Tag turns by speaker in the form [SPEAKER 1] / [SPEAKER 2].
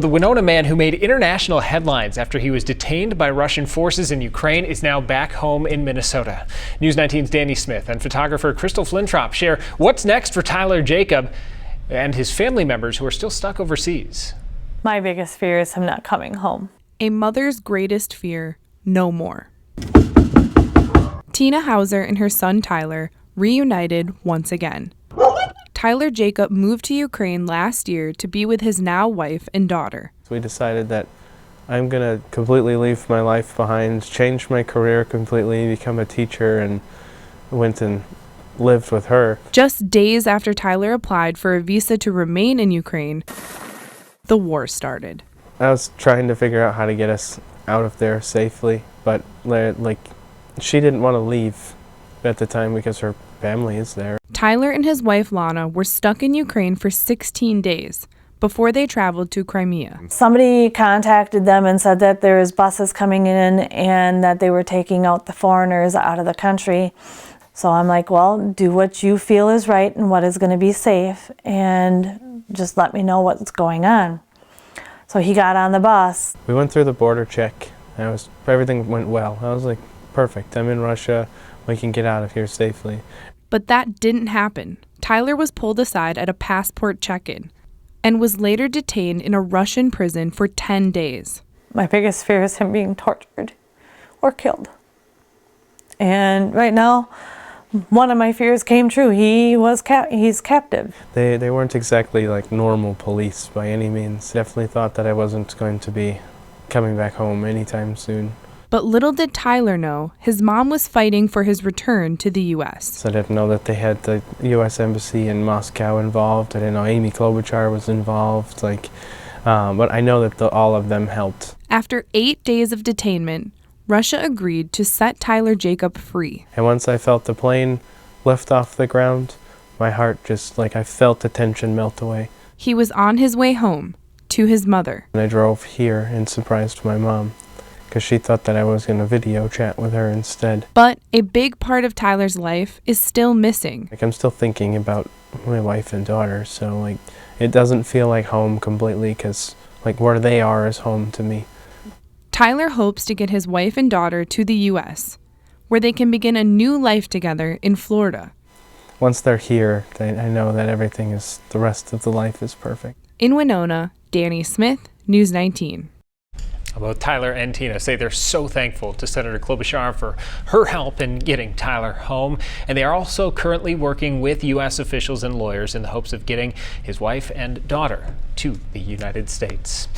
[SPEAKER 1] The Winona man who made international headlines after he was detained by Russian forces in Ukraine is now back home in Minnesota. News 19's Danny Smith and photographer Crystal Flintrop share what's next for Tyler Jacob and his family members who are still stuck overseas.
[SPEAKER 2] My biggest fear is him not coming home.
[SPEAKER 3] A mother's greatest fear, no more. Tina Hauser and her son Tyler reunited once again. Tyler Jacob moved to Ukraine last year to be with his now wife and daughter.
[SPEAKER 4] We decided that I'm going to completely leave my life behind, change my career completely, become a teacher, and went and lived with her.
[SPEAKER 3] Just days after Tyler applied for a visa to remain in Ukraine, the war started.
[SPEAKER 4] I was trying to figure out how to get us out of there safely, but she didn't want to leave at the time because her family is there.
[SPEAKER 3] Tyler and his wife Lana were stuck in Ukraine for 16 days before they traveled to Crimea.
[SPEAKER 2] Somebody contacted them and said that there's buses coming in and that they were taking out the foreigners out of the country. So I'm like, well, do what you feel is right and what is going to be safe, and just let me know what's going on. So he got on the bus.
[SPEAKER 4] We went through the border check, and everything went well. I was like, perfect, I'm in Russia, we can get out of here safely.
[SPEAKER 3] But that didn't happen. Tyler was pulled aside at a passport check-in and was later detained in a Russian prison for 10 days.
[SPEAKER 2] My biggest fear is him being tortured or killed. And right now, one of my fears came true. He's captive.
[SPEAKER 4] They weren't exactly like normal police by any means. Definitely thought that I wasn't going to be coming back home anytime soon.
[SPEAKER 3] But little did Tyler know, his mom was fighting for his return to the U.S.
[SPEAKER 4] I didn't know that they had the U.S. Embassy in Moscow involved. I didn't know Amy Klobuchar was involved. But I know that all of them helped. After
[SPEAKER 3] 8 days of detainment, Russia agreed to set Tyler Jacob free.
[SPEAKER 4] And once I felt the plane lift off the ground, my heart just, I felt the tension melt away.
[SPEAKER 3] He was on his way home to his mother.
[SPEAKER 4] And I drove here and surprised my mom, because she thought that I was going to video chat with her instead.
[SPEAKER 3] But a big part of Tyler's life is still missing.
[SPEAKER 4] I'm still thinking about my wife and daughter, so it doesn't feel like home completely, because where they are is home to me.
[SPEAKER 3] Tyler hopes to get his wife and daughter to the U.S., where they can begin a new life together in Florida.
[SPEAKER 4] Once they're here, I know that the rest of the life is perfect.
[SPEAKER 3] In Winona, Danny Smith, News 19.
[SPEAKER 1] Both Tyler and Tina say they're so thankful to Senator Klobuchar for her help in getting Tyler home. And they are also currently working with U.S. officials and lawyers in the hopes of getting his wife and daughter to the United States.